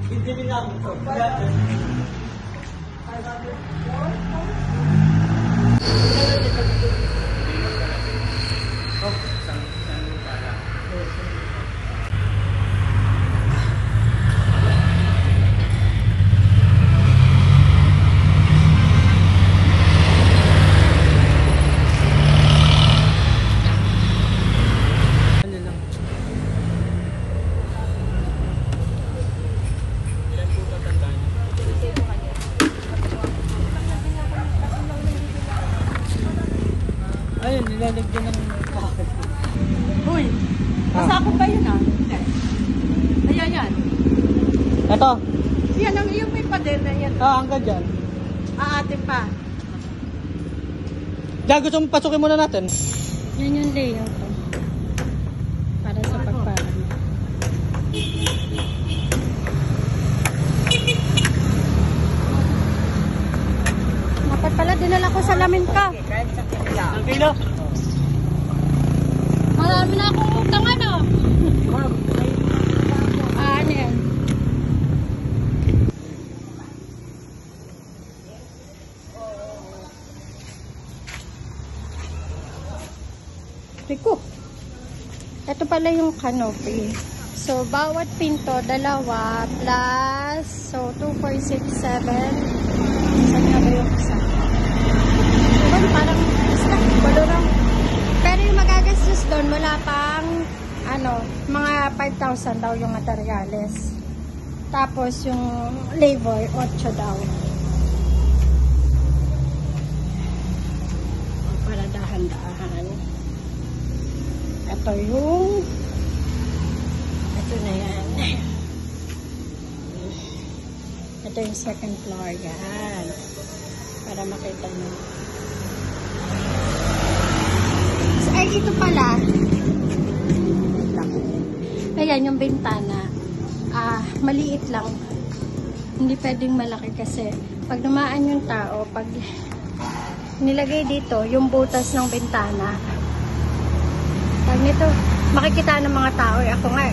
Hindi nila ako. Ayun, nilalagyan ng bakit. Uy, masako ba yun ah? Ayan yan. Ito. Yan ang iyong may pader na yan. Hanggang dyan. Aatin pa. Diyan, gusto mo pasukin muna natin. Yan yung layout ko. Para sa pagparang. Dapat pala dinala ko sa lamin ka. Ang kilo? Marami na akong utang ano. Ano yan? Rico. Ito pala yung canopy. So, bawat pinto, dalawa, plus, so, 2, 4, 6, 7. Saan na ba yung isa? Diba, parang, basta, walo lang. Pero yung magagastos doon, wala pang, mga 5,000 daw yung materyales. Tapos, yung labor, 8 daw. Para dahan-dahan. Ito na yan. Ito yung second floor. Yan. Para makita nyo. So, ay, ito pala. Ayan, yung bintana. Maliit lang. Hindi pwedeng malaki kasi pag dumaan yung tao, pag nilagay dito, yung butas ng bintana, pag nito, makikita ng mga tao, ako nga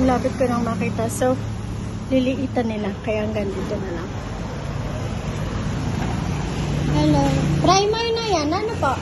lapit ko nang makita. So, liliitan nila. Kaya hanggang dito na lang. Hello. Primer na yan. Ano po?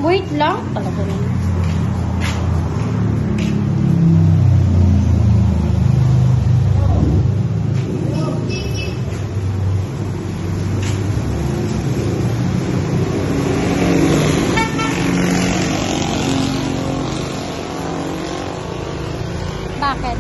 Wait lang. Talaga naman. Bakit?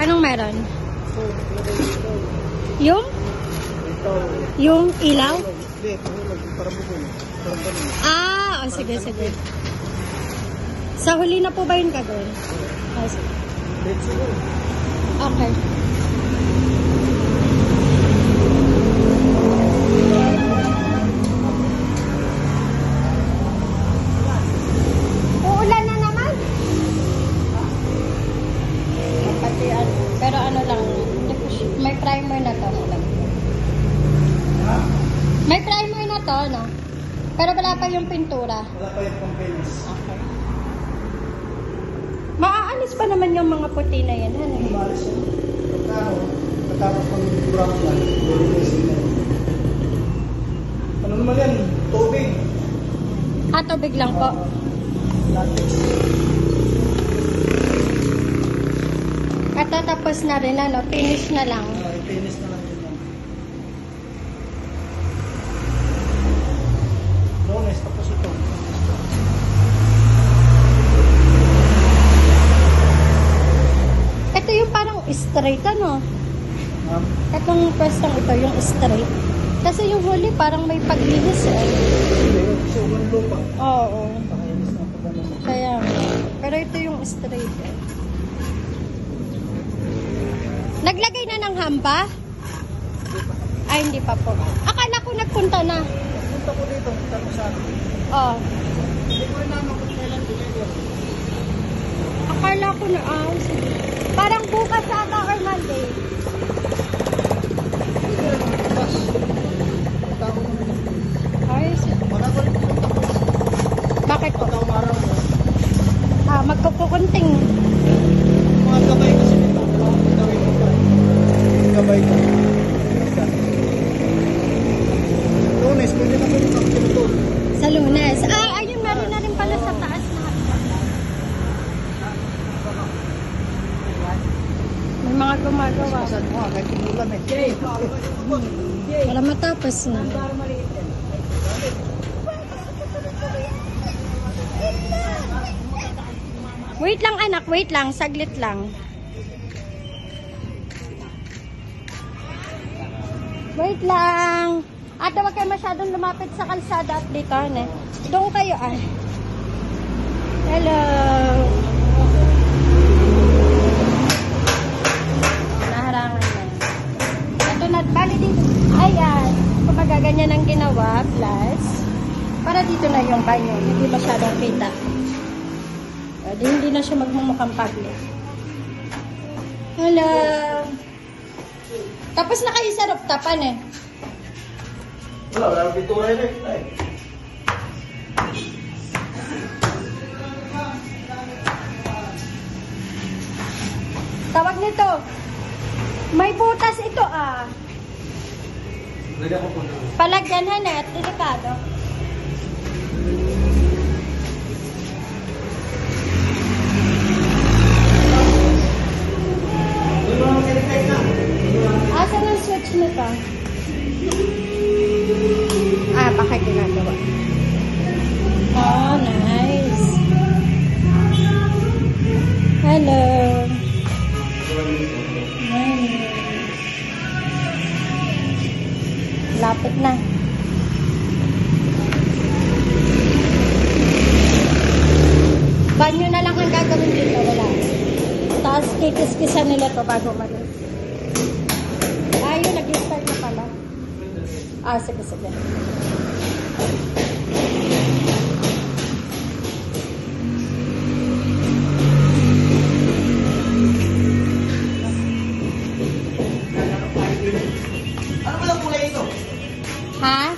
Anong meron? Yung ilaw? Sige, sige. Sa huli na po ba yun gagawin? Sige. Okay. Uulan na naman. Pero ano lang, may primer na to. May primer na to, no? Pero wala pa yung pintura. Wala pa yung pang-finish. Okay. Maaalis pa naman yung mga puti na yan, ano? Umalis yun. Pagkatapos pang ground yan, lilisin na yun. Ano naman yan? Tubig. Tubig lang po. Latex. At tapos na rin, ano? Finish na lang. Finish na lang yun yan. Drones, tapos ito. Ito yung parang straight, ano? Itong pwestong ito, yung straight. Kasi yung huli, parang may paglinis, eh. So, Straight eh. Naglagay na ng hamba? Ay, hindi pa po. Akala ko nagpunta na. Punta ko dito, punta ko sa akin. Oh. Hindi ko rin naman kung kailan dito. Akala ko na, sige. Parang bukas ata or Monday. Bas. Punta ko naman. Ay, sige. Wala ko rin punta ko. Bakit po? Pagka umaraw mo. Magkukunting. Mga gabay kasi nito. Gawin mo pa. Gabay ko. Lunes, pwede na ko rin magtulog. Sa Lunes. Ayun, meron na rin pala sa taas na. May mga gumagawa. Pasan mo kahit umulan eh. Para matapos na. Wait lang anak, wait lang. Saglit lang. Wait lang. Ate, wag kayo masyadong lumapit sa kalsada at dito, ne? Doon kayo, ay. Hello. Naharangan na. Ito na, bali dito. Ayan. Kumbaga, ganyan ang ginawa, plus, para dito na yung banyo. Hindi masyadong kita. Hindi na siya magmumukhang public. Hello. Tapos na kayo sa rooftopan eh. Wala, wala ang pintura yun eh. Ay. Tawag nito. May butas ito ah. Lagyan ko po. Palagyan at delikado. Asan ang switch nito? Baka ginagawa. Oh, nice. Hello. Lapit na. Banyo na lang ang gagawin dito. Wala. Tapos kikis-kisan nila to bago malis. Ayun, nag-start na pala. Sige, sige. Ano ba ang kulay ito? Ha?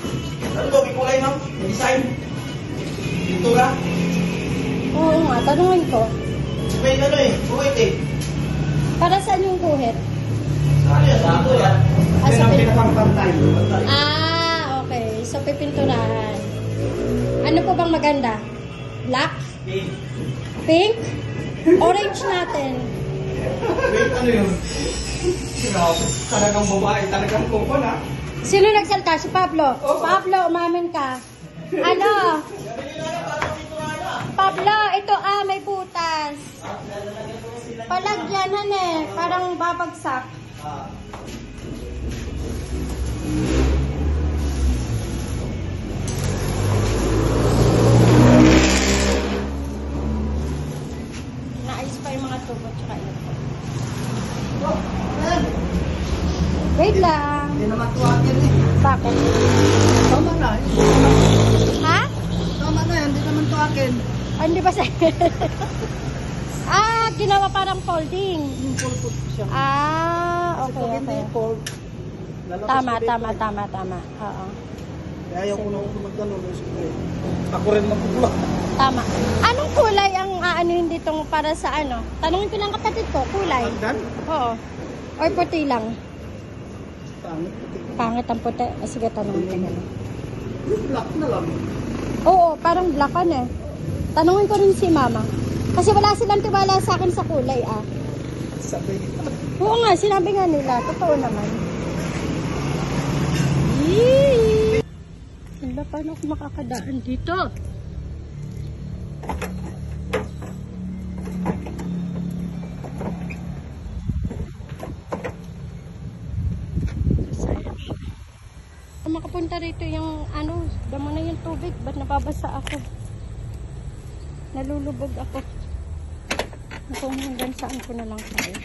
Ano to? May kulay no? May design? Pintura? Oo nga, tanungin ko. May ano eh, buwit eh. Para saan yung guhit? Ano yan? Sa ako yan. Sa pinapantay. Okay. So, pipinturahan. Ano po bang maganda? Black? Pink? Orange natin. Wait, ano yun? Talagang babae, talagang kupon ha? Sino nagsalta? Si Pablo. Pablo, umamin ka. Ano? Pablo, ito may butas. Palagyanan eh. Parang babagsak. Naayos pa yung mga tubo tsaka ito. Wait lang. Hindi naman tuwakin eh. Bakit? Tama na eh. Ha? Tama na yan, hindi naman tuwakin. Hindi ba sa... ginawa parang folding. Yung pulpot siya. Okay, Pag hindi okay. fold, lalabas Tama, ulit. tama. Oo. Kaya ayaw ko na magdalo. Ako rin magpupula. Tama. Anong kulay ang aanuhin dito para sa ano? Tanungin ko lang kapatid ko, kulay. Agdan? Oo. Or puti lang. Pangit. puti. Pangit ang puti. Sige, tanungin ko na. Yung black na lang. Oo, parang blackan eh. Tanungin ko rin si mama. Kasi wala silang tiwala sa akin sa kulay Sabi. Oo nga, sinabi nga nila. Totoo naman. Yee! Hala, paano ako makakadaan dito? Makapunta rito yung damo na yung tubig. Ba't nababasa ako? Nalulubog ako. Kung hanggang saan ko na lang kaya.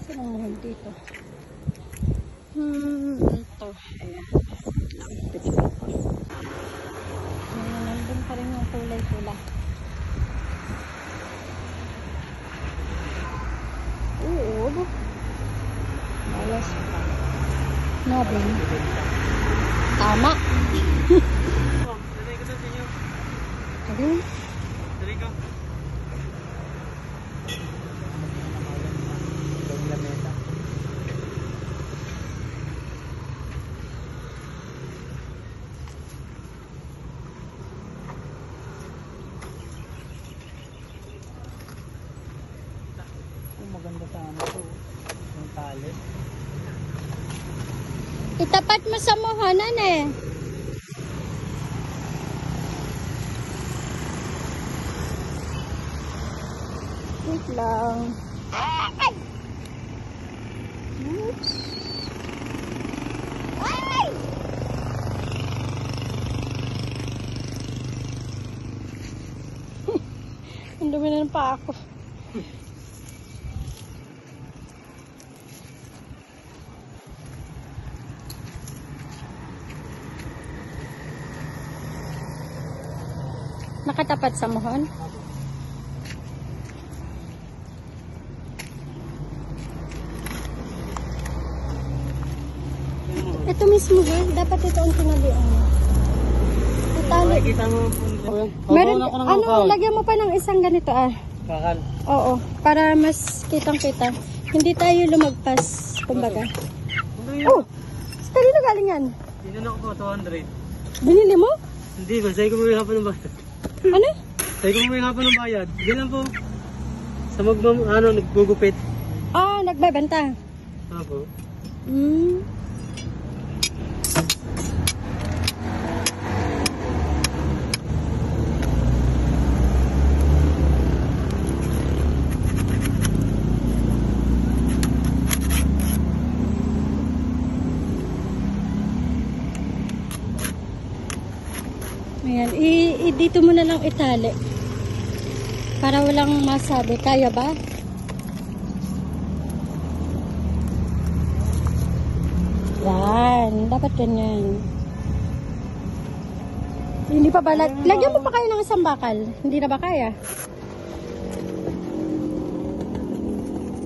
Kasi nanguhod dito. Ito. Ayan. Nandun pa rin yung kulay pula. Oo. Malas pa. Nobel. Tama. Ayun. Maganda sa ano to. Yung tali. Itapat mo sa mohanan eh. Wait lang. Oops. Ay! Ang dumi na ng paa ko. Nakatapat sa mohon? Ito mismo ha? Dapat ito ang tinalian mo. Itali. Kita mo. Meron, ano, lagyan mo pa ng isang ganito ah. Kakal. Oo, para mas kitang-kita. Hindi tayo lumagpas, kumbaga. Oh! Sa kanino galing yan? Tinanong ko 200. Binili mo? Hindi ba? Sa'yo ko mo yung hapon ng bayad. Ano? Sa'yo ko mo yung hapon ng bayad. Hindi lang po. Sa naggugupit. Ah, nagbebenta. Apo. Hmm. Ayan, dito mo na lang itali. Para walang masabi. Kaya ba? Yan. Dapat ganyan. Hindi pa ba? Lagyan mo pa kayo ng isang bakal. Hindi na ba kaya?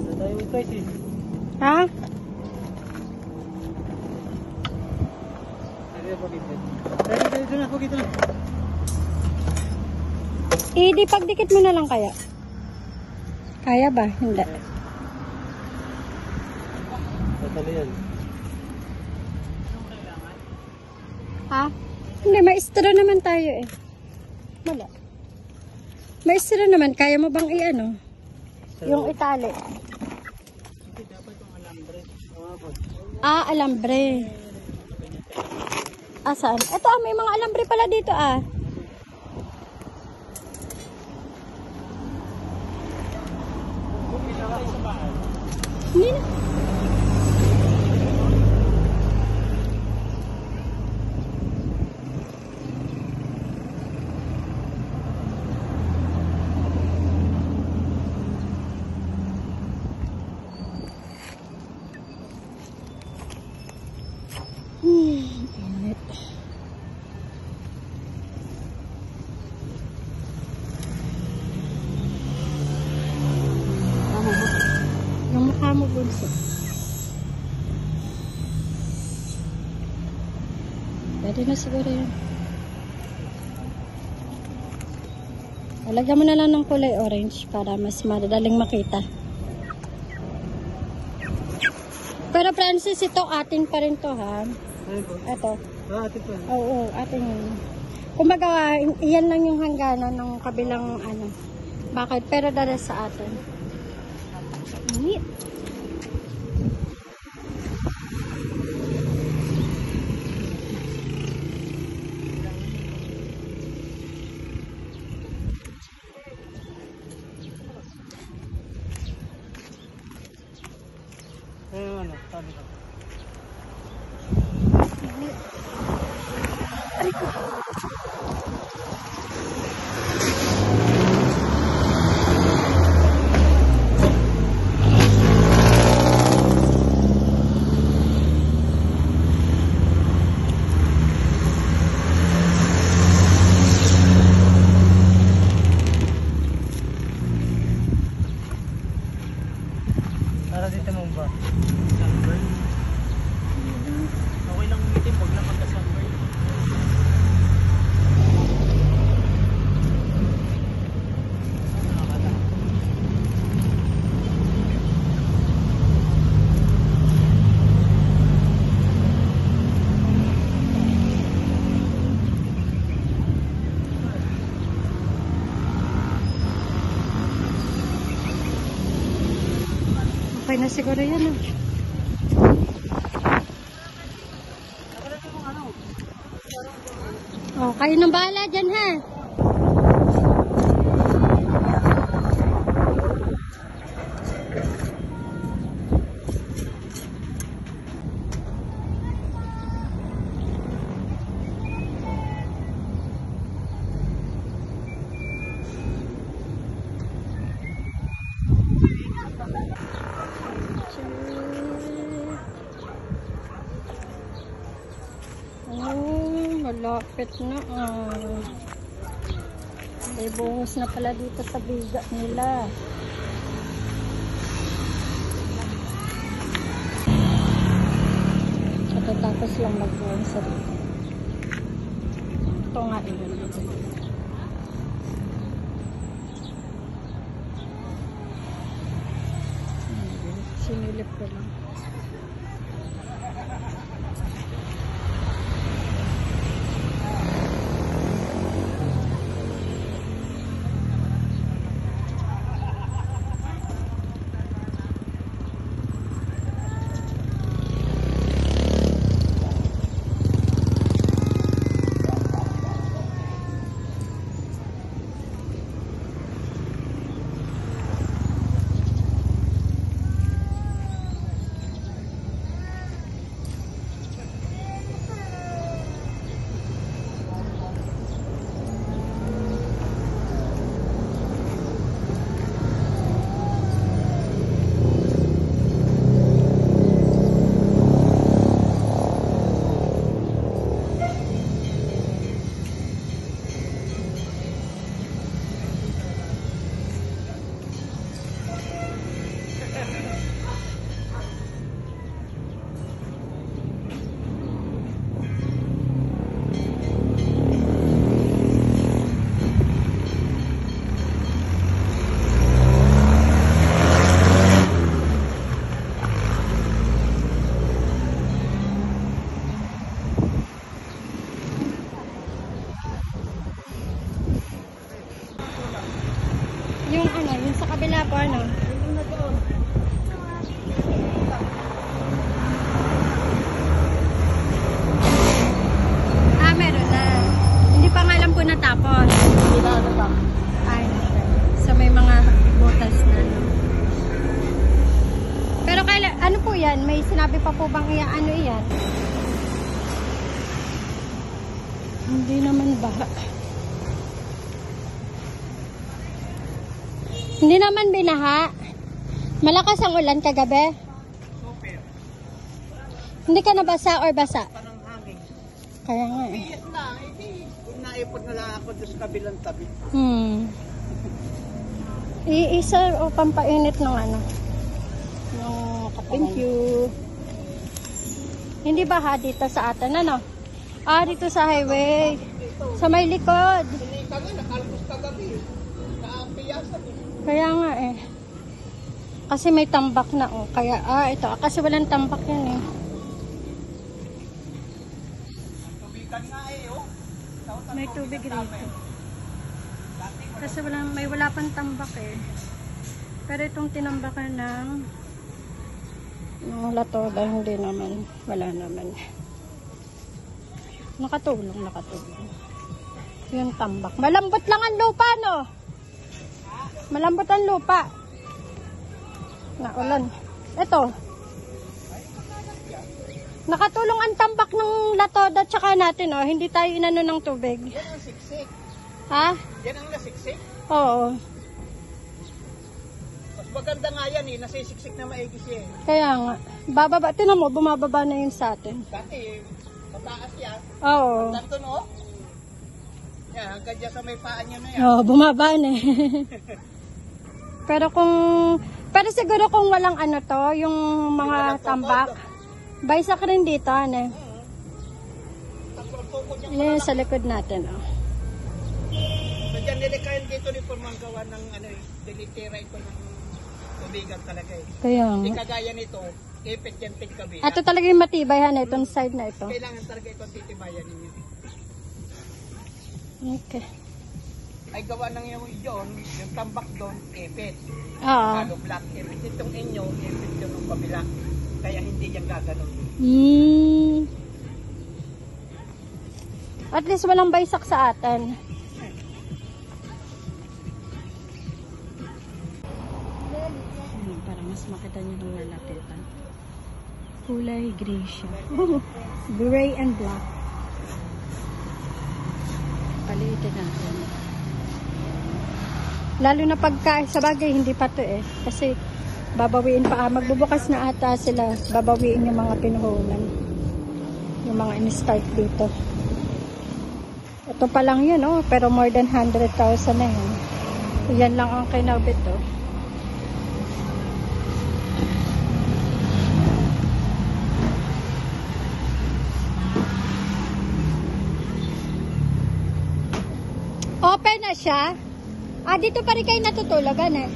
Wala tayong price eh. Ha? Dito na po, dito na. Di pagdikit mo na lang kaya. Kaya ba? Hindi. Tatalo yan. Ha? Hindi, maestro naman tayo eh. Wala. Maestro naman, kaya mo bang i-ano? Yung itali. Ah, alambre. Ah, saan? Ito ah, may mga alambre pala dito ah. Hindi na. Init. Yung mukha mo, bunso. Pwede na siguro yun. Lagyan mo na lang ng kulay orange para mas madaling makita. Pero Francis, ito atin pa rin to ha. Ano po? Ito. Atin po. Oo, atin yun. Kumbaga, iyan lang yung hangganan ng kabilang ano. Bakit? Pero dala sa atin. Init. Para dito mo ba? Sunburn? Okay lang umitim, huwag lang magka-sunburn. Okay na siguro yan ah. Oh, kayo nang bahala dyan ha. Malapit na may bungos na pala dito sa biga nila. Katatapos lang mag-bungos sa dito. Ito nga yun. Sinilip ko lang. Yung sa kabila po, ano? Ah, meron na. Hindi pa nga alam po natapos. Ay, so may mga butas na. Pero kailan, ano po yan? May sinabi pa po bang ano yan? Hindi naman ba? Hindi naman binaha. Malakas ang ulan kagabi. Super. Hindi ka nabasa or basa? Parang hangin. Kaya nga eh. Iyat na, hindi. Naipot na lang ako doon sa kabilang tabi. Iisa o pampainit ng ano? Ng katawan. Thank you. Hindi ba ha dito sa atin ano? Ah, dito sa highway. Sa may likod. Hindi ka nga, nakalpos kagabi. Naapiyasan eh. Kaya nga eh. Kasi may tambak na oh. Kaya ito. Kasi walang tambak yan eh. Tubigan nga eh oh. May tubig rito. Kasi wala pang tambak eh. Pero itong tinambakan ng latoda, hindi naman. Wala naman. Nakatulong. Yung tambak. Malambot lang ang lupa no? Malambot ang lupa. Naulan. Ito. Nakatulong ang tambak ng latoda tsaka natin, oh. Hindi tayo inano ng tubig. Yan ang siksik. Ha? Yan ang nasiksik. Oo. Mas maganda nga yan eh. Nasisiksik na maigi siya eh. Kaya nga. Bababa. Tinan mo, bumababa na yun sa atin. Dati, mataas yan. Oo. Ganito no? Yan, hanggang dyan sa may paa niya na yan. Oo, bumaba na eh. Pero siguro kung walang ano to, yung mga Walang tambak. Baysak rin dito, ano. Tapos ang tukod niya. Yan yung sa likod natin, oh. So dyan nilikayan dito ni Purman gawa ng ano eh. Dilitira ito ng tubigan talaga eh. Kaya Hindi nga. kagaya nito, ipit yan pit kabi. Ito talaga yung matibay, ha, itong side na ito. Kailangan talaga itong titibayan ninyo. Okay. Ay gawa ng yung tambak doon, ipit. Oo. Kalo black ipit. Itong inyo, ipit yun ng kabila. Kaya hindi yan gaganon. At least walang baysak sa atin. Para mas makita niyo yung lalapitan. Kulay gray siya. Gray and black. Paliitin natin. Lalo na pagka, sa bagay, hindi pa to eh. Kasi babawiin pa, magbubukas na ata sila, babawiin yung mga pinuhunan. Yung mga in-start dito. Ito pa lang yun, oh, pero more than 100,000 na yun. Yan lang ang kinabit, oh. Open na siya. Ah, dito pa rin kayo natutulagan eh.